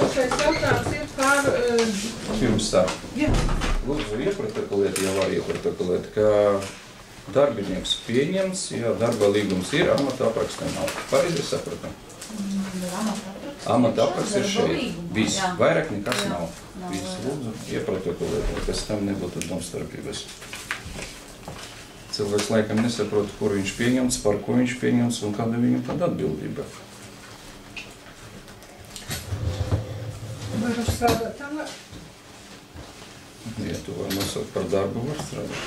Nākošais jautājums ir par... Pirms tā. Jā. Lūdzu, ieprotokolēt, ja var ieprotokolēt, ka darbinieks pieņemts, ja darba līgums ir, amata apraksta nav. Pareizi sapratu? Amata apraksts ir šeit. Viss. Vairāk nekas nav. Viss. Lūdzu, ieprotokolēt, lai pēc tam nebūtu domstarpības. Cilvēks laikam nesaprot, kur viņš pieņemts, par ko viņš pieņemts un kāda viņam tad atbildība. Varu strādāt tālāk? Ja tu var nosaukt par darbu, var strādāt.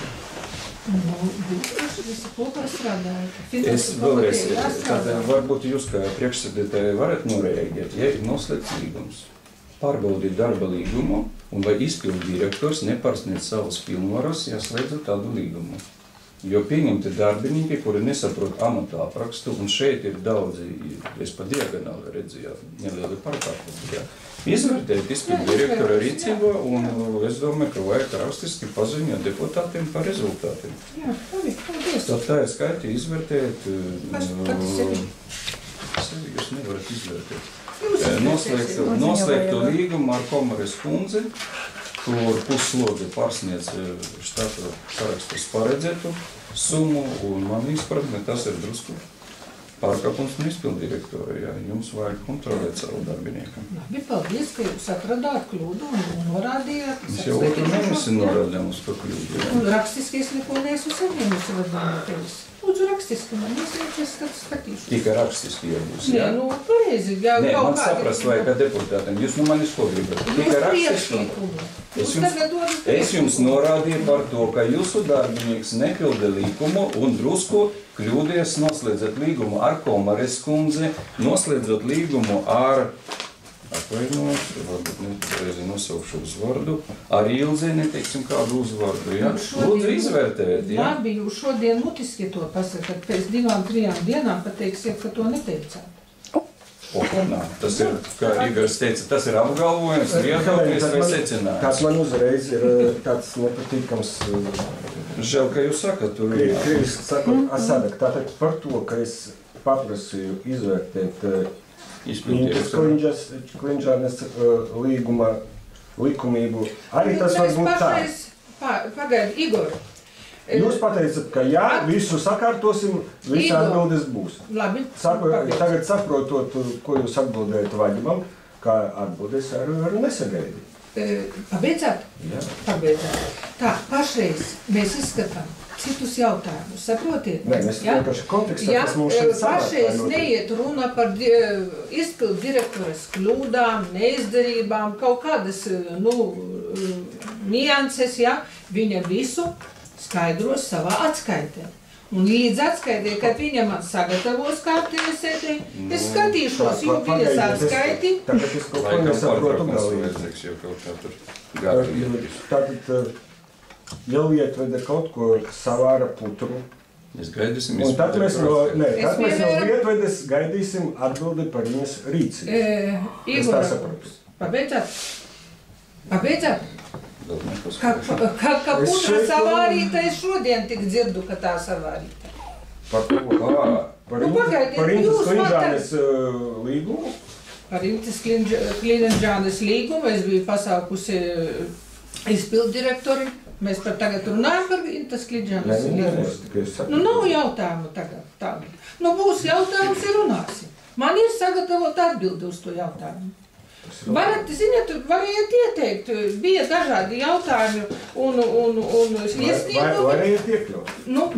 Nu, visi kopā strādājat. Es vēlreiz, tad varbūt jūs kā priekšsēdētāji varat noreaģēt, ja ir noslēgts līgums. Pārbaudīt darba līgumu un vai izpildu direktors nepārsniedz savas pilnvaras, ja slēdzot tādu līgumu. Jo pieņemti darbinieki, kuri nesaprot amata aprakstu, un šeit ir daudzi, es pa diagonāli redzēju, nelieli pārkāpumi. Izvērtēt izpildu direktora rīcību, un es domāju, ka vajag rakstiski paziņot deputātiem par rezultātiem. Jā, paldies. Tad tā ir skaiti izvērtēt. Sevi jūs nevarat izvērtēt. Noslēgtu līgumu ar Komares kundzi, kur pusslodze pārsniedz štata sarakstus paredzētu summu, un man izpratne, tas ir drusku pārkāpums un izpildu direktora, jā. Jums vajag kontrolēt savu darbinieku. Labi, paldies, ka jūs atradāt kļūdu un norādījāt. Mēs jau otru mēnesi norādījām uz to kļūdu. Un rakstiski es neko neesmu saņēmusi vadību tevis. Lūdzu, rakstiski man iesniegties, kad skatīšu. Tikai rakstiski jau būs, jā? Nē, nu, pareizi. Nē, man saprast vajag, ka deputātiem. Jūs nu manis ko gribat? Tikai rakstiski. Es jums norādīju par to, ka jūsu darbinieks nepilda līgumu un drusku kļūdies noslēdzot līgumu ar Komares kundzi, noslēdzot līgumu ar, atvainojos, varbūt nepareizi nosaukšu uzvardu, ar Ilzi, neteiksim kādu uzvardu, jā? Lūdzu izvērtēt, jā? Labi, jūs šodien mutiski to pasakat, pēc 2-3 dienām pateiksiet, ka to neteicāt. Tas ir, kā Igors teica, tas ir apgalvojums, viedoklis vai secinājums. Tas man uzreiz ir tāds nepatīkams. Žēl, ka jūs sakat, tur ir. Krieviski sakot, asadak. Tātad par to, ka es paprasīju izvērtēt Intas Klinžānes līguma likumību. Arī tas var būt tā. Pagaid, Igor. Jūs pateicat, ka jā, visu sakārtosim, visi atbildes būs. Labi. Tagad saprotot, ko jūs atbildējat Vaģimam, kā atbildes ar nesagaidi. Pabeidzāt? Jā. Pabeidzāt. Tā, pašreiz mēs izskatām citus jautājumus, saprotiet? Nē, mēs vienkārši kontekstā, kas mums šeit sanāk. Pašreiz neiet runa par izpildu direktoras kļūdām, neizdarībām, kaut kādas, nianses, ja? Viņa visu skaidros savā atskaitē. Un līdz atskaitē, kad viņa man sagatavos kārtības sēdē, es skatīšos viņas atskaiti. Tagad es kaut ko nesaprotu galīgi. Tātad jau ietveda kaut ko savāra putru. Mēs gaidīsim un tad mēs no ietvedes gaidīsim atbildi par viņas rīcību. Igor, pabeidzāt? Pabeidzāt? Ka putra savārīta, es šodien tik dzirdu, ka tā savārīta. Par ko? Par Intas Klinžānes līgumu? Par Intas Klinžānes līgumu es biju pasaukusi izpildu direktori. Mēs par tagad runājam par Intas Klinžānes līgumu. Nav jautājumu tagad. Būs jautājums, ir runāsim. Man ir sagatavot atbildi uz to jautājumu. Varat, ziniet, varējāt ieteikt, bija dažādi jautājumi un iesniegumi. Varējāt iekļaut?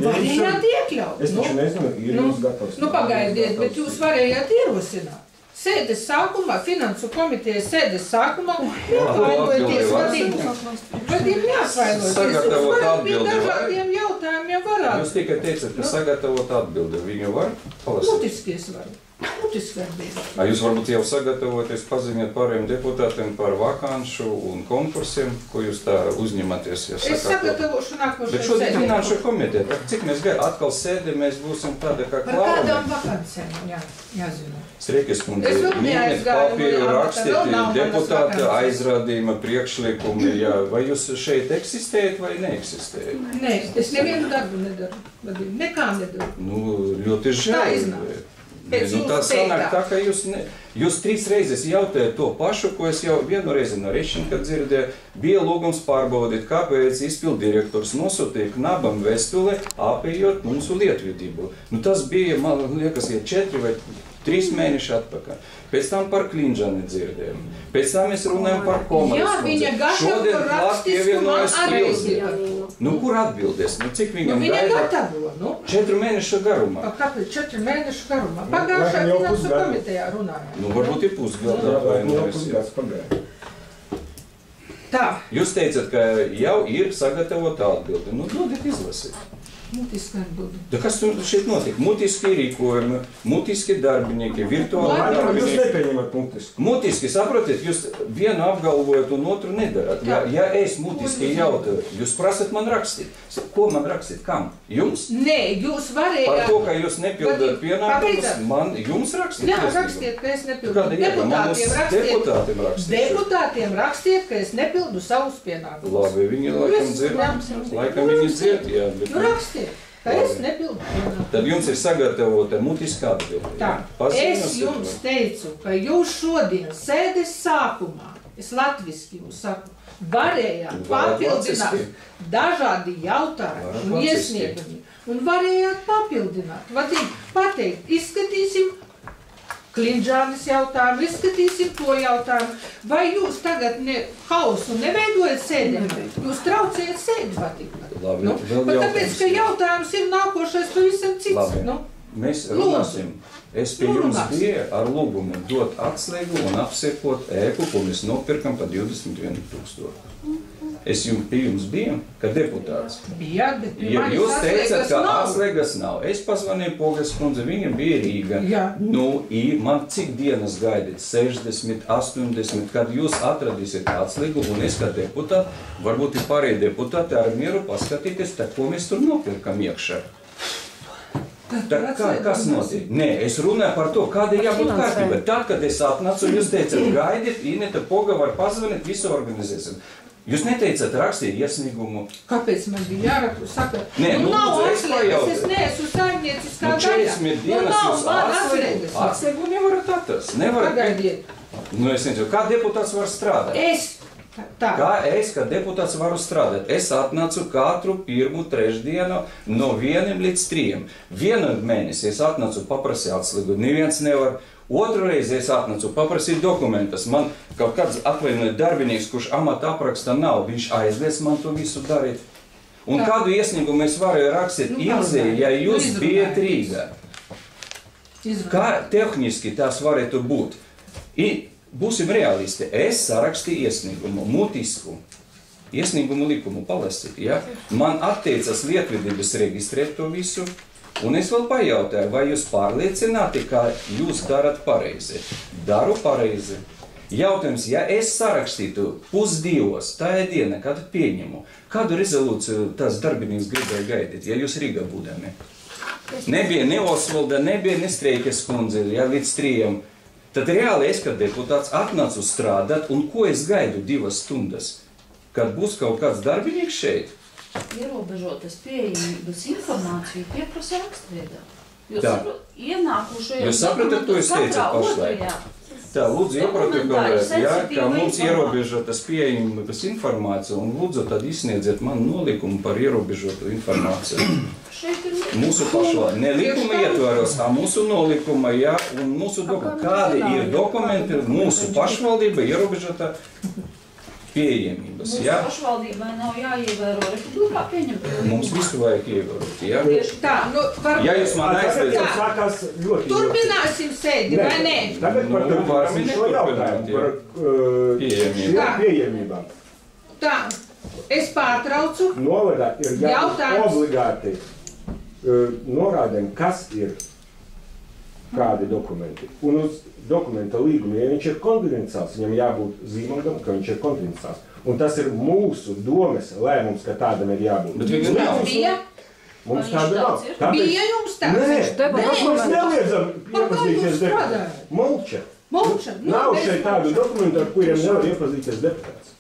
Varējāt iekļaut. Es taču nezinu, ir jūs gatavs. Pagaidiet, bet jūs varējāt ierosināt. Sēdes sākumā, finansu komitejas sēdes sākumā, neatvainojoties vadību. Vadību neatvainojoties. Jūs varat pie dažādiem jautājumiem varāt. Jūs tikai teicat, ka sagatavot atbildi. Viņu var palasīt? Mutiski es varu. Jūs varbūt jau sagatavoties paziņot pārējiem deputātiem par vakanšu un konkursiem, ko jūs tā uzņematies? Es sagatavošu nākošajā bet šodien finanšu komiteja, cik mēs atkal sēdi, mēs būsim tāda kā klauni. Par kādām vakancēm, jāzina. Sriekis kundze, ņemiet papīru, rakstīt deputāta aizrādījuma priekšlikumi, vai jūs šeit eksistējat vai neeksistējat? Nē, es nevienu darbu nedaru, nekā nedaru. Ļoti žēl. Tā sanāk tā, ka jūs 3 reizes jautājat to pašu, ko es jau vienu reizi no Rešņika dzirdēju. Bija lūgums pārbaudīt, kāpēc izpildu direktors nosūtīja Knabam vēstuli, apējot mūsu lietvedību. Tas bija, man liekas, 4 vai 3 mēneši atpakaļ. Pēc tam par Klinžani dzirdējām. Pēc tam mēs runājam par Komaras. Jā, viņa gatavo rakstisku man atbildību. Kur atbildes? Cik viņam viņa gatavo, 4 mēnešu garumā. Kāpēc 4 mēnešu garumā? Pagājušā finansu komitejā runājām. Varbūt ir pusgadu. Tā. Jūs teicat, ka jau ir sagatavota atbildi. Dodiet izlasīt. Mutiski atbildi. Kas tur šeit notika? Mutiski rīkojumi, mutiski darbinieki, virtuāli darbinieki. Jūs nepieņemat mutiski. Mutiski, saprotiet, jūs vienu apgalvojat un otru nedarat. Ja es mutiski jautāju, jūs prasat man rakstīt. Ko man rakstīt? Kam? Jums? Nē, jūs varējāt... Par to, ka jūs nepildat pienākumus, man jums rakstīt? Jā, rakstiet, ka es nepildu. Deputātiem rakstiet, ka es nepildu savus pienākumus. Labi, viņi laikam dzird, jā. Rakstiet. Ka es nepildu pienākumus. Tad jums ir sagatavota mutiskā atbilde. Tā, es jums teicu, ka jūs šodien sēdes sākumā, es latviski jums saku, varējāt papildināt dažādi jautājumi un iesniegumi. Un varējāt papildināt, pateikt, izskatīsim Klinžānis jautājumu, izskatīsim to jautājumu. Vai jūs tagad hausu neveidojat sēdēm? Jūs traucējat sēdi patīkat. Tāpēc, ka jautājums ir nākošais pavisam cits. Labi. Mēs runāsim. Es pie jums biju ar lūgumu dot atslēgu un apsekot ēku, ko mēs nopirkam par 21 000. Es pie jums biju, ka deputāts. Bijāt, bet pie manis jūs teicat, ka atslēgas nav. Es pazvanīju Pogas kundze, viņa bija Rīga. Man cik dienas gaidīt? 60, 80, kad jūs atradīsiet atslēgu, un es kā deputāti, varbūt ir pārējie deputāti ar mieru paskatīties, ko mēs tur nopirkam iekšā. Kas notiek? Nē, es runāju par to, kāda jābūt kārtība. Tad, kad es atnācu, jūs teicat, gaidiet, Ineta Poga var pazvanīt, visu organizēsim. Jūs neteicat rakstīt iesniegumu. Kāpēc man bija jārakstu? Saka, nav atslēgas, es neesmu saimnieciskā daļa. 40 dienas jūs atslēgu nevarat atrast. Pagaidiet. Es nezinu, kā deputāts var strādāt? Kā deputāts varu strādāt? Es atnācu katru pirmu trešdienu no 1 līdz 3. Vienu mēnesi es atnācu paprasīt atslēgu. Neviens nevar. Otru reizi es atnācu paprasīt dokumentus. Man kaut kāds atvainojiet darbinieks, kurš amata apraksta nav, viņš aizliedz man to visu darīt. Un kādu iesniegumu es varēju rakstīt Ilzē, ja jūs bijat Rīgā? Kā tehniski tas varētu būt? Būsim realisti. Es sarakstīju iesniegumu, mutisku. Iesniegumu likumu palasīt, ja? Man atteicas lietvedības reģistrēt to visu. Un es vēl pajautāju, vai jūs pārliecināti, ka jūs darat pareizi? Daru pareizi. Jautājums, ja es sarakstītu 1:30, tā ir diena, kad pieņemu, kādu rezolūciju tas darbinieks gribēja gaidīt, ja jūs Rīgā būdami? Nebija ne Osvalda, nebija ne Streikes kundze, ja līdz 3. Tad reāli es, kad deputāts atnācu strādāt, un ko es gaidu 2 stundas? Kad būs kaut kāds darbinieks šeit? Ierobežotas pieejamības informāciju pieprasa rakstveidā. Jūs sapratat, ko es teicu pašlaik? Tā, lūdzu, ieprotokolēt, ka mums ierobežotas pieejamības informācija, un lūdzu, tad izsniedziet man nolikumu par ierobežotu informāciju. Mūsu pašvaldība, ne likuma ietvaros, mūsu nolikuma, un mūsu dokumenti. Kādi ir dokumenti mūsu pašvaldība ierobežota pieejamības, Mūsu pašvaldībai nav jāievēro republikā pieņemt. Mums visu vajag ievērot, jā? Tā, ja jūs man aizliedzat, turpināsim sēdi, vai ne? Tagad par šo jautājumu, par pieejamībām. Tā, es pārtraucu. Novadā ir jābūt obligāti norādēm, kas ir kādi dokumenti. Un uz dokumenta līguma, ja viņš ir konfidenciāls, viņam jābūt zīmogam, ka viņš ir konfidenciāls. Un tas ir mūsu domes lēmums, ka tādam ir jābūt. Bet viņi nav. Mums tāda nav. Bija jums tāds? Nē, mēs neliedzam. Par iepazīties deputāts. Mulča. Nav šeit tādu dokumentu, ar kuriem nevar iepazīties deputāts.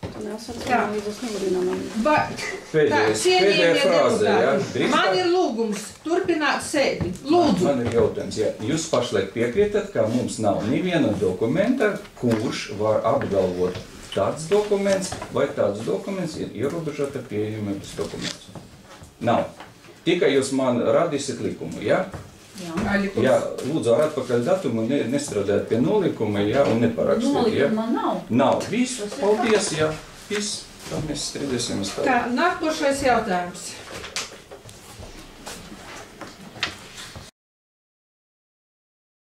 Pēdējā frāze, jā. Man ir lūgums turpināt sēdi. Lūdzu. Man ir jautājums, jā. Jūs pašlaik piekrītat, ka mums nav neviena dokumenta, kurš var apgalvot tāds dokuments vai tāds dokuments ir ierobežota pieejamības dokuments. Nav. Tikai jūs man radīsiet likumu, jā? Jā, lūdzu ar atpakaļ datumu, nestrādāt pie nolikuma, jā, un neparakstīt, jā? Nolikuma nav. Nav. Viss, paldies, jā. Viss. Tad mēs strīdēsimies tā. Tā, nākošais jautājums.